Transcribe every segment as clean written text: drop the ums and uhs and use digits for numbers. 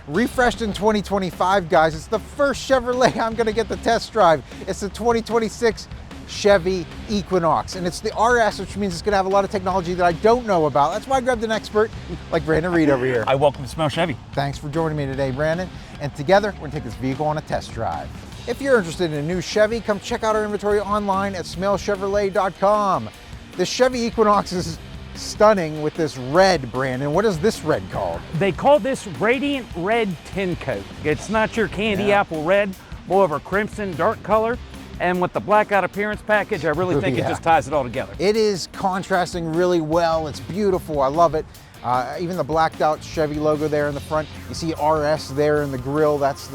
Refreshed in 2025, guys. It's the first Chevrolet I'm gonna get the test drive. It's the 2026 Chevy Equinox, and it's the RS, which means it's gonna have a lot of technology that I don't know about. That's why I grabbed an expert like Brandon Reed over here. Hi, welcome to Smail Chevy. Thanks for joining me today, Brandon. And together, we're gonna take this vehicle on a test drive. If you're interested in a new Chevy, come check out our inventory online at SmailChevrolet.com. This Chevy Equinox is stunning with this red, Brandon. What is this red called? They call this Radiant Red Tintcoat. It's not your candy apple red, more of a crimson dark color. And with the Blackout appearance package, I really think it just ties it all together. It is contrasting really well. It's beautiful. I love it. Even the blacked out Chevy logo there in the front. You see RS there in the grille. That's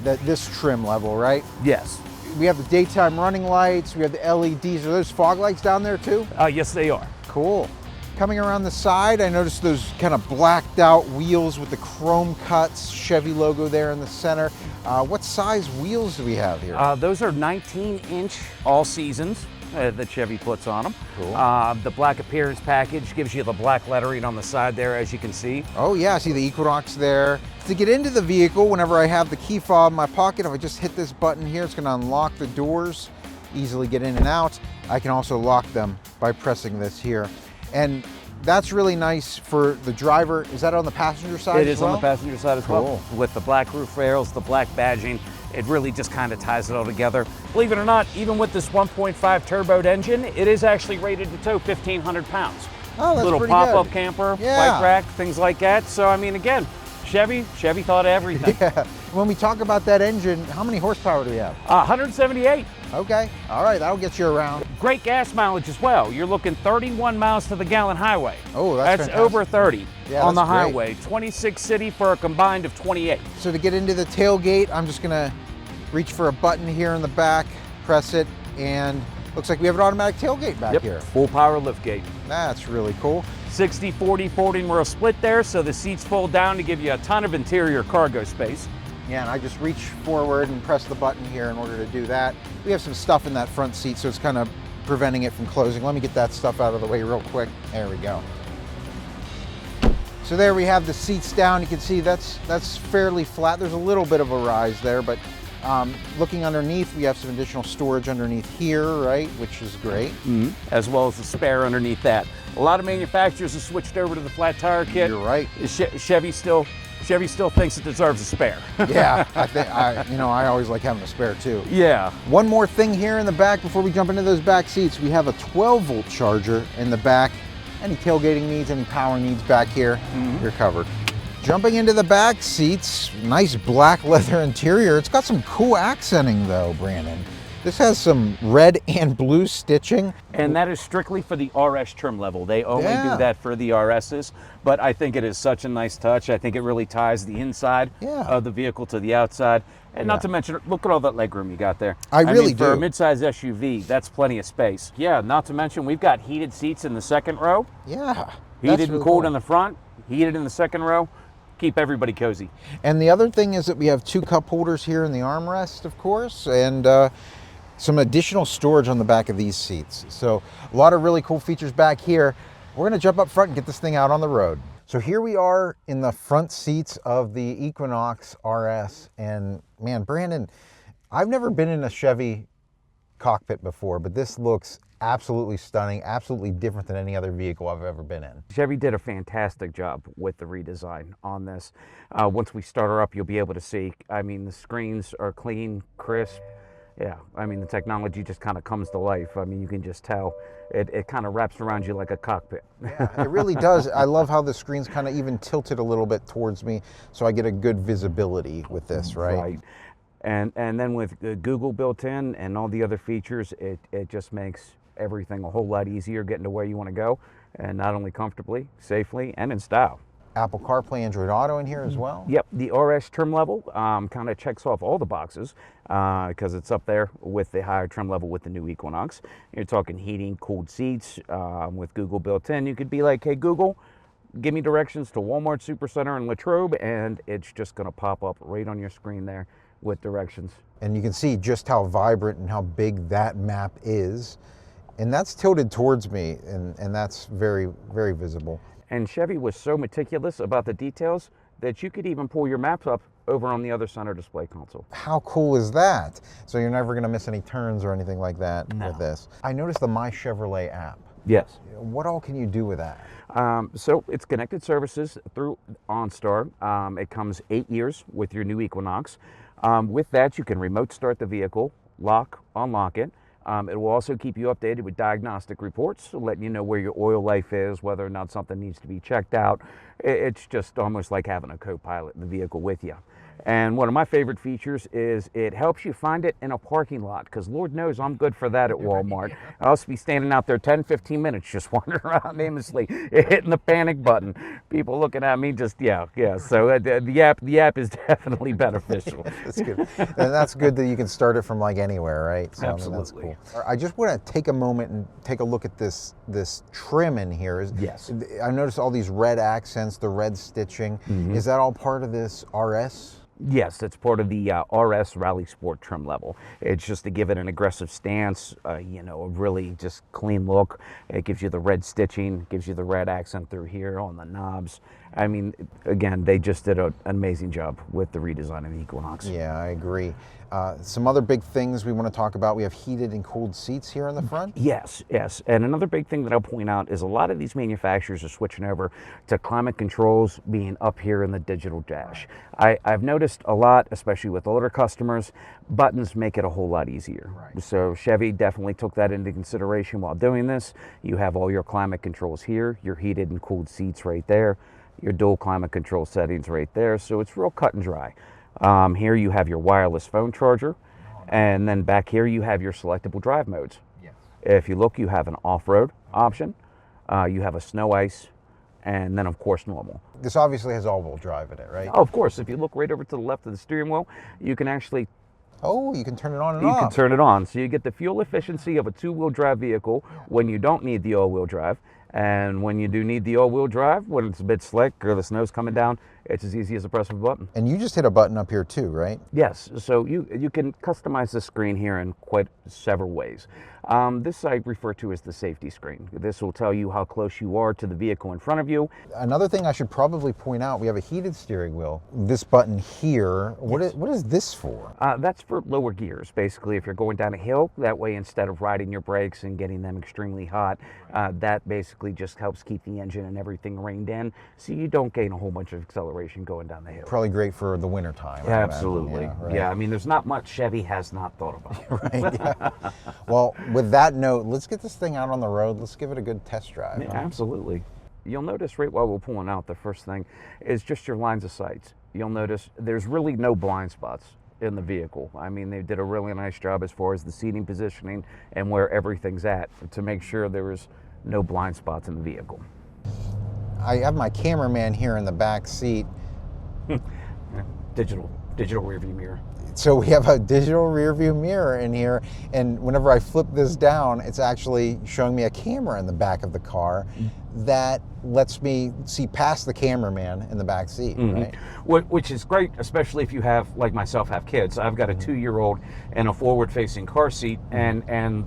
this trim level, right? Yes. We have the daytime running lights. We have the LEDs. Are those fog lights down there too? Yes, they are. Cool. Coming around the side, I noticed those kind of blacked out wheels with the chrome cuts, Chevy logo there in the center. What size wheels do we have here? Those are 19-inch all seasons that Chevy puts on them. Cool. The black appearance package gives you the black lettering on the side there, as you can see. Oh yeah, I see the Equinox there. To get into the vehicle, whenever I have the key fob in my pocket, if I just hit this button here, it's gonna unlock the doors, easily get in and out. I can also lock them by pressing this here. And that's really nice for the driver. Is that on the passenger side? It is on the passenger side as well. Cool. With the black roof rails, the black badging, it really just kind of ties it all together. Believe it or not, even with this 1.5 turboed engine, it is actually rated to tow 1,500 pounds. Oh, that's little pretty pop-up good. camper, Yeah. bike rack, things like that. So I mean, again, Chevy thought of everything. Yeah. When we talk about that engine, how many horsepower do we have? 178. Okay, all right, that'll get you around. Great gas mileage as well. You're looking 31 miles to the gallon highway. Oh, that's fantastic. over 30 Yeah, on the that's great. highway. 26 city for a combined of 28. So to get into the tailgate, I'm just gonna reach for a button here in the back, press it, and looks like we have an automatic tailgate back here. Full power liftgate. That's really cool. 60-40 folding rail split there, so the seats fold down to give you a ton of interior cargo space. Yeah, and I just reach forward and press the button here in order to do that. We have some stuff in that front seat, so it's kind of preventing it from closing. Let me get that stuff out of the way real quick. There we go. So there we have the seats down. You can see that's fairly flat. There's a little bit of a rise there, but looking underneath, we have some additional storage underneath here, right, which is great. As well as the spare underneath that. A lot of manufacturers have switched over to the flat tire kit. You're right. Chevy still thinks it deserves a spare. Yeah, I always like having a spare too. Yeah. One more thing here in the back before we jump into those back seats. We have a 12-volt charger in the back. Any tailgating needs, any power needs back here, you're covered. Jumping into the back seats, nice black leather interior. It's got some cool accenting though, Brandon. This has some red and blue stitching. And that is strictly for the RS trim level. They only do that for the RSs, but I think it is such a nice touch. I think it really ties the inside of the vehicle to the outside. And not to mention, look at all that legroom you got there. I really For a do. midsize SUV, that's plenty of space. Yeah, not to mention, we've got heated seats in the second row. Yeah. Heated and cooled in the front, heated in the second row. Keep everybody cozy. And the other thing is that we have two cup holders here in the armrest, of course, and some additional storage on the back of these seats. So a lot of really cool features back here. We're gonna jump up front and get this thing out on the road. So here we are in the front seats of the Equinox RS, and man, Brandon, I've never been in a Chevy cockpit before, but this looks absolutely stunning, absolutely different than any other vehicle I've ever been in. Chevy did a fantastic job with the redesign on this. Once we start her up, you'll be able to see, I mean, the screens are clean, crisp. Yeah, I mean, the technology just kind of comes to life. I mean, you can just tell it kind of wraps around you like a cockpit. Yeah, it really does. I love how the screen's kind of even tilted a little bit towards me, so I get a good visibility with this, right? Right. And then with Google built in and all the other features, it just makes everything a whole lot easier getting to where you want to go, and not only comfortably, safely, and in style. Apple CarPlay, Android Auto in here as well? Yep, the RS trim level kind of checks off all the boxes because it's up there with the higher trim level with the new Equinox. You're talking heating, cooled seats with Google built in. You could be like, hey Google, give me directions to Walmart Supercenter in Latrobe, and it's just going to pop up right on your screen there with directions. And you can see just how vibrant and how big that map is. And that's tilted towards me, and that's very, very visible. And Chevy was so meticulous about the details, that you could even pull your maps up over on the other center display console. How cool is that? So you're never going to miss any turns or anything like that No. with this. I noticed the MyChevrolet app. Yes. What all can you do with that? So it's connected services through OnStar. It comes 8 years with your new Equinox. With that, you can remote start the vehicle, lock, unlock it. It will also keep you updated with diagnostic reports, letting you know where your oil life is, whether or not something needs to be checked out. It's just almost like having a co-pilot in the vehicle with you. And one of my favorite features is it helps you find it in a parking lot, because Lord knows I'm good for that at Walmart. I'll be standing out there 10, 15 minutes just wandering around aimlessly, hitting the panic button. People looking at me just, yeah. So the app is definitely beneficial. That's good. And that's good that you can start it from like anywhere, right? So, Absolutely. I mean, that's cool. I just want to take a moment and take a look at this trim in here. Yes. I noticed all these red accents, the red stitching. Is that all part of this RS? Yes, it's part of the RS Rally Sport trim level. It's just to give it an aggressive stance, a really just clean look. It gives you the red stitching, gives you the red accent through here on the knobs. I mean, again, they just did an amazing job with the redesign of the Equinox. Yeah, I agree. Some other big things we want to talk about. We have heated and cooled seats here in the front. Yes. And another big thing that I'll point out is a lot of these manufacturers are switching over to climate controls being up here in the digital dash. I've noticed a lot, especially with older customers, buttons make it a whole lot easier. Right. So Chevy definitely took that into consideration while doing this. You have all your climate controls here, your heated and cooled seats right there, your dual climate control settings right there. So it's real cut and dry. Here you have your wireless phone charger, and then back here you have your selectable drive modes. Yes. If you look, you have an off-road option, you have a snow ice, and then of course normal. This obviously has all-wheel drive in it, right? Oh, of course, if you look right over to the left of the steering wheel, you can actually Oh, you can turn it on and off. You can turn it on. So you get the fuel efficiency of a two-wheel drive vehicle when you don't need the all-wheel drive. And when you do need the all-wheel drive, when it's a bit slick or the snow's coming down, it's as easy as a press of a button. And you just hit a button up here too, right? Yes, so you can customize the screen here in quite several ways. This I refer to as the safety screen. This will tell you how close you are to the vehicle in front of you. Another thing I should probably point out, we have a heated steering wheel. This button here, what is this for? That's for lower gears. Basically, if you're going down a hill, that way instead of riding your brakes and getting them extremely hot, that basically just helps keep the engine and everything reined in, so you don't gain a whole bunch of acceleration going down the hill. Probably great for the winter time. Yeah, absolutely. Yeah, right. Yeah, I mean, there's not much Chevy has not thought about. Right. Yeah. Well, with that note, let's get this thing out on the road. Let's give it a good test drive. Yeah, absolutely. You'll notice right while we're pulling out, the first thing is just your lines of sight. You'll notice there's really no blind spots in the vehicle. I mean, they did a really nice job as far as the seating positioning and where everything's at to make sure there was no blind spots in the vehicle. I have my cameraman here in the back seat. Digital rear view mirror. So we have a digital rear view mirror in here, and whenever I flip this down, it's actually showing me a camera in the back of the car that lets me see past the cameraman in the back seat, right? Which is great, especially if you have, like myself, have kids. I've got a 2-year-old in a forward-facing car seat, and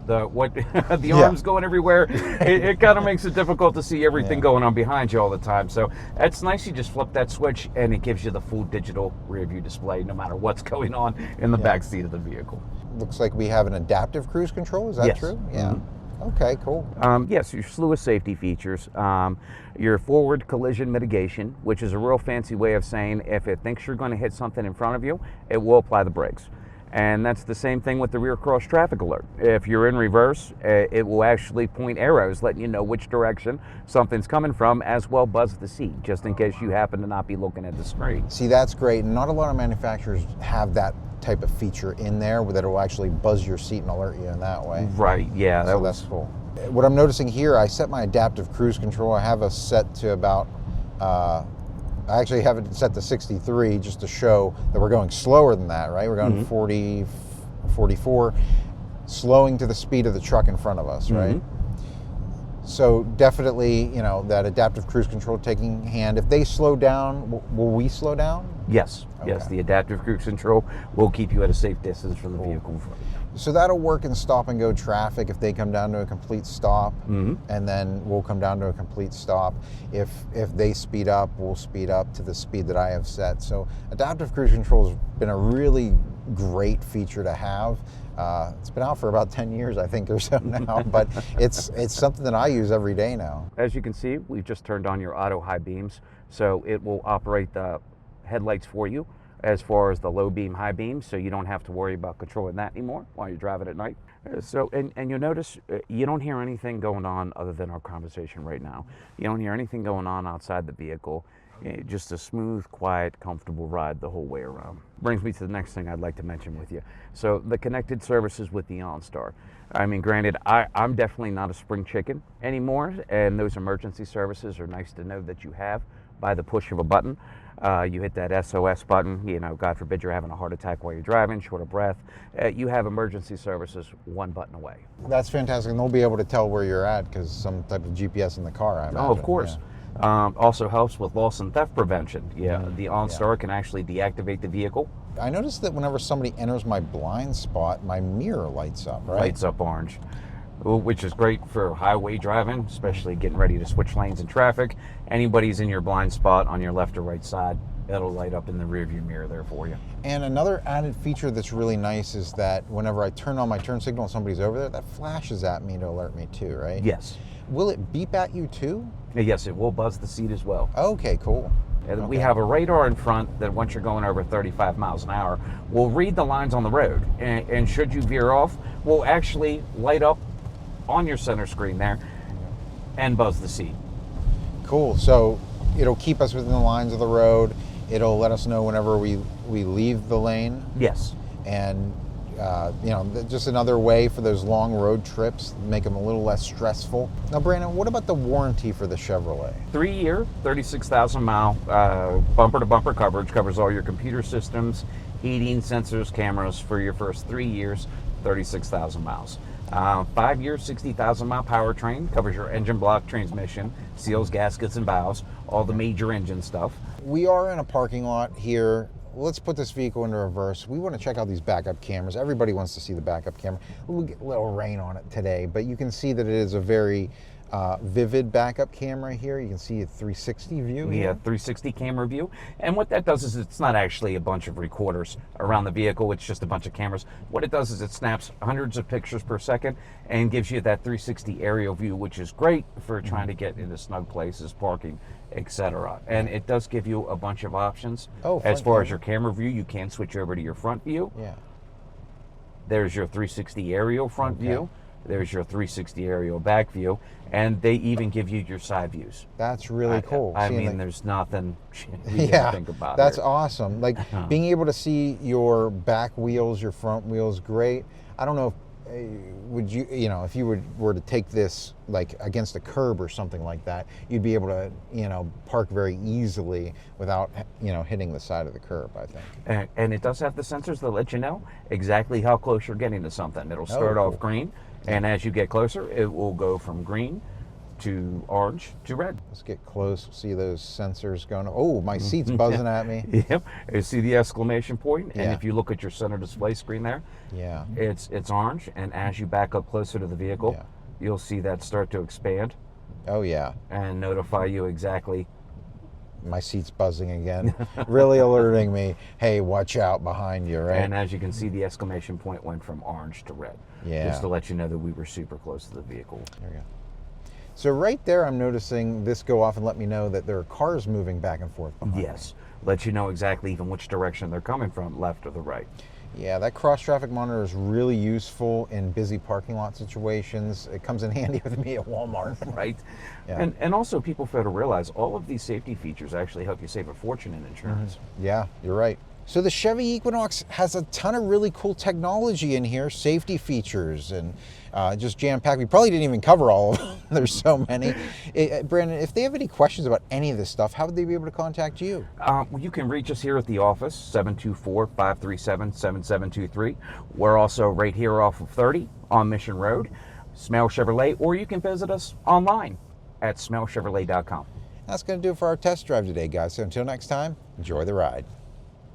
the arms going everywhere. It kind of makes it difficult to see everything going on behind you all the time. So it's nice. You just flip that switch, and it gives you the full digital rear view display, no matter what's going on in the back seat of the vehicle. Looks like we have an adaptive cruise control. Is that true? Yeah. Okay, cool. Yes, your slew of safety features. Your forward collision mitigation, which is a real fancy way of saying if it thinks you're going to hit something in front of you, it will apply the brakes. And that's the same thing with the rear cross traffic alert. If you're in reverse, it will actually point arrows letting you know which direction something's coming from, as well buzz the seat, just in case you happen to not be looking at the screen. See, that's great. Not a lot of manufacturers have that type of feature in there that will actually buzz your seat and alert you in that way. Right, yeah. So that's cool. What I'm noticing here, I set my adaptive cruise control. I have it set to about, I actually have it set to 63 just to show that we're going slower than that, right? We're going 40, 44, slowing to the speed of the truck in front of us, right? So definitely, that adaptive cruise control taking hand. If they slow down, will we slow down? Yes, yes, Okay. the adaptive cruise control will keep you at a safe distance from the vehicle. So that'll work in stop and go traffic if they come down to a complete stop, and then we'll come down to a complete stop. If they speed up, we'll speed up to the speed that I have set. So adaptive cruise control has been a really great feature to have. It's been out for about 10 years, I think, or so now, but it's something that I use every day now. As you can see, we've just turned on your auto high beams, so it will operate the headlights for you as far as the low beam, high beam, so you don't have to worry about controlling that anymore while you're driving at night. So, and you'll notice you don't hear anything going on other than our conversation right now. You don't hear anything going on outside the vehicle. Just a smooth, quiet, comfortable ride the whole way around. Brings me to the next thing I'd like to mention with you. So the connected services with the OnStar. I mean, granted, I'm definitely not a spring chicken anymore, and those emergency services are nice to know that you have by the push of a button. You hit that SOS button, you know, God forbid you're having a heart attack while you're driving, short of breath. You have emergency services one button away. That's fantastic, and they'll be able to tell where you're at because some type of GPS in the car, I imagine. Oh, of course. Also helps with loss and theft prevention. Yeah, the OnStar can actually deactivate the vehicle. I noticed that whenever somebody enters my blind spot, my mirror lights up, right? Lights up orange, which is great for highway driving, especially getting ready to switch lanes in traffic. Anybody's in your blind spot on your left or right side, it'll light up in the rearview mirror there for you. And another added feature that's really nice is that whenever I turn on my turn signal and somebody's over there, that flashes at me to alert me too, right? Yes. Will it beep at you too? Yes, it will buzz the seat as well. Okay, cool. And we have a radar in front that once you're going over 35 miles an hour, will read the lines on the road. And should you veer off, will actually light up on your center screen there and buzz the seat. Cool. So it'll keep us within the lines of the road. It'll let us know whenever we leave the lane. Yes. And you know, just another way for those long road trips, make them a little less stressful. Now, Brandon, what about the warranty for the Chevrolet? 3-year, 36,000 mile bumper to bumper coverage, covers all your computer systems, heating, sensors, cameras for your first 3 years, 36,000 miles. 5 years, 60,000 mile powertrain, covers your engine block, transmission, seals, gaskets, and valves, all the major engine stuff. We are in a parking lot here. Let's put this vehicle into reverse. We want to check out these backup cameras. Everybody wants to see the backup camera. We'll get a little rain on it today, but you can see that it is a very vivid backup camera here. You can see a 360 view here. Yeah, 360 camera view. And what that does is it's not actually a bunch of recorders around the vehicle, it's just a bunch of cameras. What it does is it snaps hundreds of pictures per second and gives you that 360 aerial view, which is great for trying to get into snug places, parking, etc. And it does give you a bunch of options. As far as your camera view, you can switch over to your front view. Yeah. There's your 360 aerial front view. There's your 360 aerial back view, and they even give you your side views. That's really cool. I mean, there's nothing you can think about. That's awesome. Like being able to see your back wheels, your front wheels, great. I don't know if would you, you know, if you were to take this like against a curb or something like that, you'd be able to, you know, park very easily without, you know, hitting the side of the curb, I think. And it does have the sensors that let you know exactly how close you're getting to something. It'll start off green, and as you get closer, it will go from green to orange to red. Let's get close, see those sensors going. Oh, my seat's buzzing at me. Yep. You see the exclamation point, and if you look at your center display screen there, it's orange, and as you back up closer to the vehicle, you'll see that start to expand. Oh yeah. And notify you exactly. My seat's buzzing again, really alerting me, hey, watch out behind you, right? And as you can see, the exclamation point went from orange to red. Just to let you know that we were super close to the vehicle. There we go. So right there, I'm noticing this go off and let me know that there are cars moving back and forth behind me. Let you know exactly even which direction they're coming from, left or the right. Yeah, that cross-traffic monitor is really useful in busy parking lot situations. It comes in handy with me at Walmart. Right. And also people fail to realize all of these safety features actually help you save a fortune in insurance. Yeah, you're right. So the Chevy Equinox has a ton of really cool technology in here, safety features, and just jam-packed. We probably didn't even cover all of them. There's so many. Brandon, if they have any questions about any of this stuff, how would they be able to contact you? You can reach us here at the office, 724-537-7723. We're also right here off of 30 on Mission Road, Smail Chevrolet, or you can visit us online at smailchevrolet.com. That's going to do it for our test drive today, guys. So until next time, enjoy the ride.